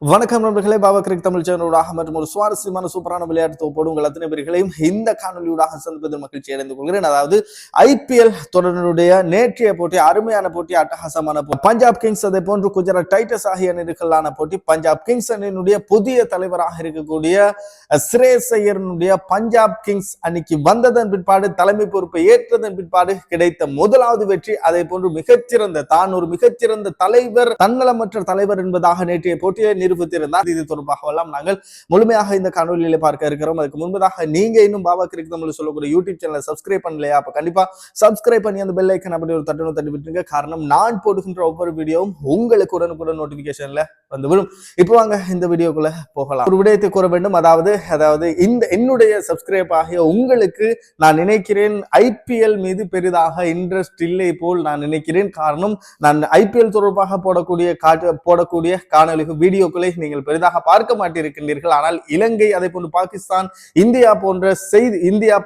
வணக்கம் நண்பர்களே, பாபா கிரிக் தமிழ் சேனலூடாக மற்றும் ஒரு சுவாரஸ்யமான சூப்பரான விளையாட்டு தொகுப்போடு உங்கள் அத்தனை பேர்களையும் இந்த காணொலியூடாக சந்திப்பதில் மகிழ்ச்சி அடைந்து கொள்கிறேன். அதாவது ஐபிஎல் தொடரினுடைய நேற்றைய போட்டி அருமையான போட்டி, அட்டகாசமான போட்டி. பஞ்சாப் கிங்ஸ் அதே போன்று குஜராத் டைட்டன்ஸ் ஆகிய அணிகளான போட்டி. பஞ்சாப் கிங்ஸ் அணியினுடைய புதிய தலைவராக இருக்கக்கூடிய ஸ்ரேயஸ் ஐயருடைய பஞ்சாப் கிங்ஸ் அணிக்கு வந்ததன் பிற்பாடு, தலைமை பொறுப்பை ஏற்றதன் பிற்பாடு கிடைத்த முதலாவது வெற்றி. அதே போன்று மிகச்சிறந்த தலைவர், தன்னலமற்ற தலைவர் என்பதாக நேற்றைய போட்டியை நிரூபித்திருந்தார். இது தொடர்பாக நாங்கள் முழுமையாக இந்த காணொலியில பார்க்க இருக்கிறோம். அதுக்கு முன்பதாக நீங்க இன்னும் பாபா கிரிக் தமிழ் சொல்லக்கூடிய யூடியூப் சேனலை சப்ஸ்கிரைப் பண்ணலையா? அப்ப கண்டிப்பா சப்ஸ்கிரைப் பண்ணி அந்த பெல் ஐக்கன் அப்படி ஒரு தட்டி விட்டுருங்க. காரணம், நான் போடுகின்ற ஒவ்வொரு வீடியோவும் உங்களுக்கு உடனுக்குடன் நோட்டிபிகேஷன்ல வந்துவிடும். இப்போ வாங்க இந்த வீடியோக்குள்ள போகலாம். ஒரு விடயத்தை கூற வேண்டும். அதாவது இந்த என்னுடைய சப்ஸ்கிரைப் ஆகிய உங்களுக்கு நான் நினைக்கிறேன் ஐபிஎல் மீது பெரிதாக இன்ட்ரெஸ்ட் இல்லை போல் நான் நினைக்கிறேன். காரணம், நான் ஐபிஎல் தொடர்பாக போடக்கூடிய காணொலிகள் வீடியோக்களை நீங்கள் பெரிதாக பார்க்க மாட்டிருக்கின்றீர்கள். ஆனால் இலங்கை, அதே போன்று பாகிஸ்தான், இந்தியா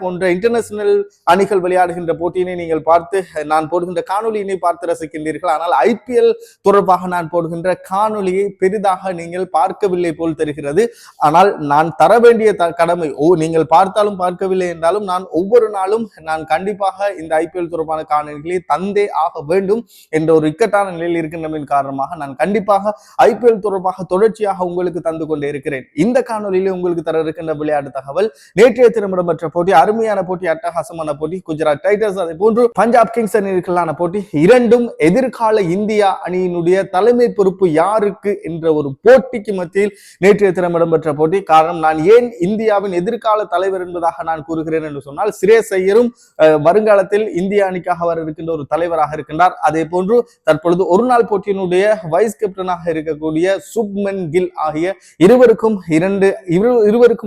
போன்ற இன்டர்நேஷனல் அணிகள் விளையாடுகின்ற போட்டியினை நீங்கள் பார்த்து, நான் போடுகின்ற காணொலியினை பார்த்து ரசிக்கின்றீர்கள். ஆனால் ஐபிஎல் தொடர்பாக நான் போடுகின்ற காணொலியை பெரிதாக நீங்கள் பார்க்கவில்லை போல் தெரிகிறது. ஆனால் நான் தர வேண்டிய கடமை, நீங்கள் பார்த்தாலும் பார்க்கவில்லை என்றாலும், நான் ஒவ்வொரு நாளும் நான் கண்டிப்பாக இந்த ஐபிஎல் தொடர்பான காணொலிகளை தந்தே ஆக வேண்டும் என்ற ஒரு இக்கட்டான நிலையில் இருக்கின்றமின் காரணமாக நான் கண்டிப்பாக ஐபிஎல் தொடர்பாக தொடர்ச்சியாக உங்களுக்கு தந்து கொண்டே இருக்கிறேன். இந்த காணொலியில உங்களுக்கு தர இருக்கின்ற விளையாட்டு தகவல், நேற்றைய தினம் இடம்பெற்ற போட்டி அருமையான போட்டி, அட்டகாசமான போட்டி. குஜராத் டைட்டன்ஸ் அதே போன்று பஞ்சாப் கிங்ஸ் அணிகளான போட்டி. இரண்டும் எதிர்கால இந்தியா அணியினுடைய தலைமை பொறுப்பு யாருக்கு என்ற ஒரு போட்டிக்கு மத்தியில் நேற்றைய தினம் இடம்பெற்ற போட்டி. காரணம், நான் ஏன் இந்தியாவின் எதிர்கால தலைவர் என்பதாக நான் கூறுகிறேன் என்று சொன்னால், ஸ்ரேயஸ் ஐயரும் வருங்காலத்தில் இந்திய அணிக்காக வர இருக்கின்ற ஒரு தலைவராக இருக்கின்றார். அதே போன்று தற்பொழுது ஒரு நாள் போட்டியினுடைய வைஸ் கேப்டனாக இருக்கக்கூடிய சுப்மன் கில் ஆகிய இருவருக்கும்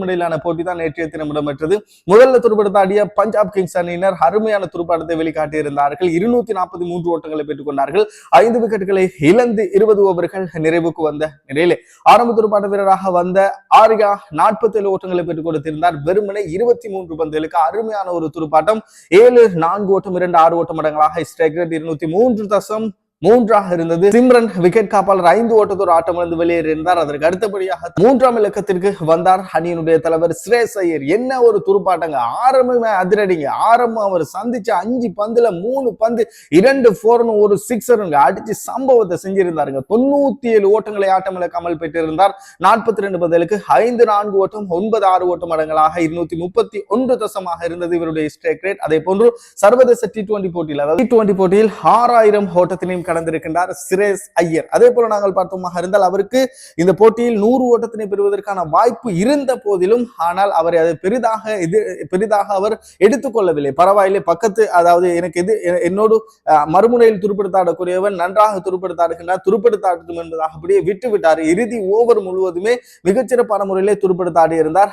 இடையிலான போட்டி தான் நேற்றைய தினம் இடம்பெற்றது. முதல்ல துடுப்படுத்தாடிய பஞ்சாப் கிங்ஸ் அணியினர் அருமையான துடுப்பாட்டத்தை வெளிக்காட்டியிருந்தார்கள். 243 ஓட்டங்களை பெற்றுக் கொண்டார்கள். 5 விக்கெட்டுகளை இழந்து 20 ஓவர்கள் நிறைவுக்கு வந்த நிலையிலே ஆரம்ப துடுப்பாட்ட வீரராக வந்த ஆரியா 47 ஓட்டங்களை பெற்றுக் கொடுத்திருந்தார். வெறுமனே 23 பந்துகளுக்கு அருமையான ஒரு துடுப்பாட்டம். 7-4 ஓட்டம் 2-6 ஓட்டம் அடங்கலாக ஸ்ட்ரைக் ரேட் 203.3 இருந்தது. சிம்ரன் விக்கெட் காப்பாளர் 5 ஓட்டத்தோடு ஆட்டமிழந்து வெளியேறியிருந்தார். அதற்கு அடுத்தபடியாக 3ஆம் இலக்கத்திற்கு வந்தார் அணியினுடைய தலைவர் ஸ்ரேயஸ் ஐயர். என்ன ஒரு துடுப்பாட்டங்க, ஆரம்பமே அதிரடிங்க. ஆரம்பம் அவர் சந்திச்ச 5 பந்துல 3 பந்து, 2 4 ஒரு 6 அடிச்சு சம்பவத்தை செஞ்சிருந்தாருங்க. 97 ஓட்டங்களை ஆட்டமிழக்காமல் பெற்றிருந்தார். 42 பந்துகளுக்கு 5-4 ஓட்டம் 9-6 ஓட்டம் அடங்கலாக 231 தசமாக இருந்தது இவருடைய ஸ்ட்ரைக் ரேட். அதே போன்று சர்வதேச T20 போட்டியில், அதாவது T20 போட்டியில் 6000 ஓட்டத்தினையும் கடந்திருக்கின்றார் ஸ்ரேயஸ் ஐயர். அதே போல நாங்கள் பார்த்தோமாக இருந்தால், அவருக்கு இந்த போட்டியில் 100 ஓட்டத்தினை பெறுவதற்கான வாய்ப்பு இருந்த போதிலும், ஆனால் அவர் அதை பெரிதாக அவர் எடுத்துக்கொள்ளவில்லை. பரவாயில்லை, அதாவது என்னோடு மறுமுனையில் துடுப்படுத்தாடக்கூடியவன் நன்றாக துடுப்படுத்தாடட்டும் என்பதாக அப்படியே விட்டு விட்டார். இறுதி ஓவர் முழுவதுமே மிகச்சிறப்பான முறையிலே துடுப்படுத்தாடி இருந்தார்.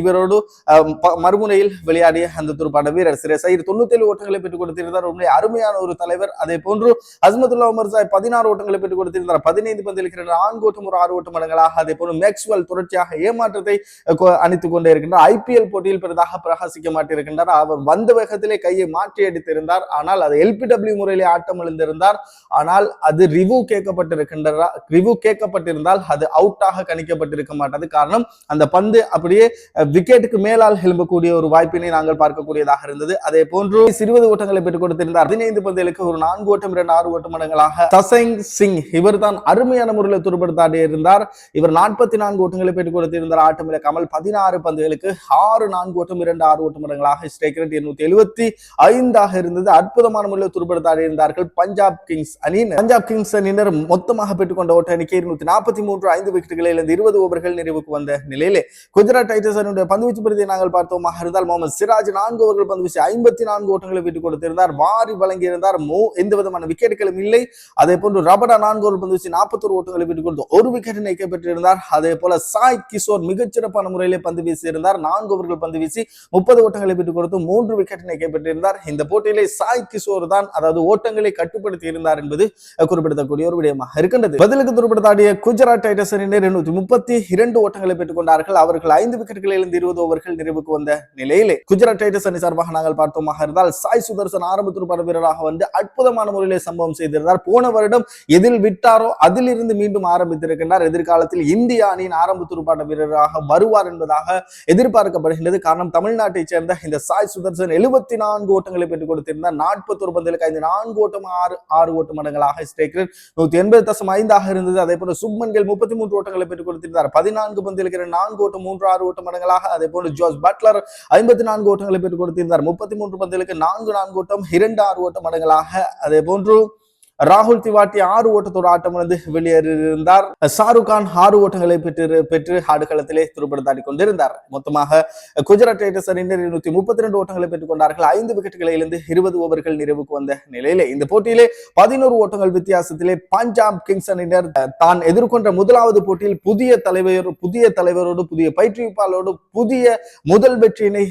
இவரோடு மறுமுனையில் விளையாடிய அந்த துடுப்பாட்ட வீரர் ஸ்ரேயஸ் ஐயர் 97 ஓட்டங்களை பெற்றுக் கொடுத்திருந்தார். அருமையான ஒரு தலைவர். அதே போன்று அஸ்மதுல்லா உமர் சாய் 16 ஓட்டங்களை பெற்றுக் கொடுத்திருந்தார். 15 பந்தில் 4 ஓட்டம் 6 ஓட்டம் அடங்கலாக. அதே போல மேக்ஸ்வெல் தொடர்ச்சியாக ஏமாற்றத்தை அணித்துக் கொண்டே இருக்கின்றார். ஐபிஎல் போட்டியில் பெரிதாக பிரகாசிக்க மாட்டிருக்கின்றார். அவர் வந்த வேகத்திலே கையை மாற்றி அடித்திருந்தார். ஆனால் அது எல்பிடபிள்யூ முறையிலே ஆட்டம் எழுந்திருந்தார். ஆனால் அது ரிவ்யூ கேட்கப்பட்டிருந்தால் அது அவுட்டாக கணிக்கப்பட்டிருக்க மாட்டது. காரணம், அந்த பந்து அப்படியே விக்கெட்டுக்கு மேலால் எழும்பக்கூடிய ஒரு வாய்ப்பினை நாங்கள் பார்க்கக்கூடியதாக இருந்தது. அதே போன்று 20 ஓட்டங்களை பெற்றுக் கொடுத்திருந்தார். 15 பந்துகளுக்கு ஒரு 4 ஓட்டம் 2-6 ஓட்டம் அடங்கலாக தசைங் சிங் இவர் தான் அருமையான முறையில் துடுப்படுத்தாடி இருந்தார். இவர் 44 ஓட்டங்களை பெற்றுக் கொடுத்திருந்தார். ஆட்டமிழக்காமல் 16 பந்துகளுக்கு 6-4 ஓட்டம் 2-6 ஓட்டம் அடங்கலாக ஸ்ட்ரைக் ரேட் 275 இருந்தது. அற்புதமான முறையில் துடுப்படுத்தாடி இருந்தார்கள் பஞ்சாப் கிங்ஸ் அணியினர். மொத்தமாக பெற்றுக்கொண்ட ஓட்ட எண்ணிக்கை 243, 5 விக்கெட்டுகளில் 20 ஓவர்கள் நிறைவுக்கு வந்த நிலையிலே குஜராத் டைட்டன்ஸ் அணியுடைய பந்துவீச்சு பிரதியை நாங்கள் பார்த்தோமாக இருந்தால், முகமது சிராஜ் 4 ஓவர்கள் பந்துவீச்சு 54 ஓட்டங்களை பெற்றுக் கொடுத்திருந்தார். வாரி வழங்கியிருந்தார். எந்த விதமான விக்கெட்டுகளும் இல்லை. அதே போன்று ரபடா 4 ஓவர் பந்து வீசி 41 ஓட்டங்களை விட்டுக் கொடுத்து 1 விக்கெட்டினை கைப்பற்றியிருந்தார். அதே போல சாய் கிஷோர் மிகச்சிறப்பான முறையிலே பந்து வீசி இருந்தார். 4 ஓவர்கள் பந்து வீசி 30 ஓட்டங்களை விட்டுக் கொடுத்து 3 விக்கெட்டினை கைப்பற்றியிருந்தார். இந்த போட்டியிலே சாய் கிஷோர் தான், அதாவது ஓட்டங்களை கட்டுப்படுத்தி இருந்தார் என்பது குறிப்பிடத்தக்கூடிய ஒரு விடயமாக இருக்கின்றது. பதிலுக்கு துடுப்படுத்தாடிய குஜராத் டைட்டன்ஸ் அணியினர் 232 ஓட்டங்களை பெற்றுக் கொண்டார்கள். அவர்கள் 5 விக்கெட்டுகளில் 20 ஓவர்கள் நிறைவுக்கு வந்த நிலையிலே குஜராத் டைட்டன்ஸ் அணி சார்பாக நாங்கள் பார்த்தோமாக இருந்தால், சாய் சுதர்சன் ஆரம்ப துடுப்பாட்ட வீரராக வந்து அற்புதமான முறையிலே சம்பவம் அறிமுகம் செய்திருந்தார். போன வருடம் எதில் விட்டாரோ அதிலிருந்து மீண்டும் ஆரம்பித்திருக்கின்றார். எதிர்காலத்தில் இந்திய அணியின் ஆரம்ப துடுப்பாட்ட வீரராக வருவார் என்பதாக எதிர்பார்க்கப்படுகின்றது. காரணம், தமிழ்நாட்டை சேர்ந்த இந்த சாய் சுதர்சன் 74 ஓட்டங்களை பெற்றுக் கொடுத்திருந்தார். 41 பந்திலுக்கு 4 ஓட்டம் 6 ஓட்ட மடங்களாக ஸ்ட்ரைக் ரேட் 180.5 இருந்தது. அதே போல சுப்மன் கில் 33 ஓட்டங்களை பெற்றுக் கொடுத்திருந்தார். 14 பந்திலுக்கு 4 ஓட்டம் 3-6 ஓட்ட மடங்களாக. அதே போல ஜோஸ் பட்லர் 54 ஓட்டங்களை பெற்றுக் கொடுத்திருந்தார். 33 பந்திலுக்கு 4 ஓட்டம் 2-6 ஓட்ட மடங்களாக. அதே போன்று ராகுல் திவாட்டி 6 ஓட்டத்தோடு ஆட்டமிழந்து வெளியேறியிருந்தார். ஷாருக் கான் 6 ஓட்டங்களை பெற்று ஆடுகளத்திலே துடுப்படுத்தாடி கொண்டிருந்தார். மொத்தமாக குஜராத் டைட்டன்ஸ் அணியினர் 232 ஓட்டங்களை பெற்றுக் கொண்டார்கள். 5 விக்கெட்டுகளை இழந்து 20 ஓவர்கள் நிறைவுக்கு வந்த நிலையிலே இந்த போட்டியிலே 11 ஓட்டங்கள் வித்தியாசத்திலே பஞ்சாப் கிங்ஸ் அணியினர் தான் எதிர்கொண்ட முதலாவது போட்டியில் புதிய தலைவரோடு புதிய பயிற்றுவிப்பாளரோடு புதிய முதல் வெற்றியினை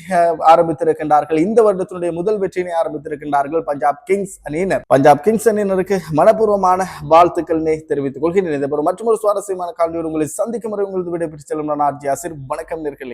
ஆரம்பித்திருக்கின்றார்கள். இந்த வருடத்தினுடைய முதல் வெற்றியினை ஆரம்பித்திருக்கின்றார்கள் பஞ்சாப் கிங்ஸ் அணியினர். பஞ்சாப் கிங்ஸ் அணியினருக்கு மனப்பூர்வமான வாழ்த்துக்களை தெரிவித்துக் கொள்கிறேன். மற்றொரு சுவாரஸ்யமான காணொளியோடு உங்களை சந்திக்கும் வரை உங்களது விடைபெற்று செல்லும் நான் ஆர்ஜி யாசிர். வணக்கம் நேயர்களே.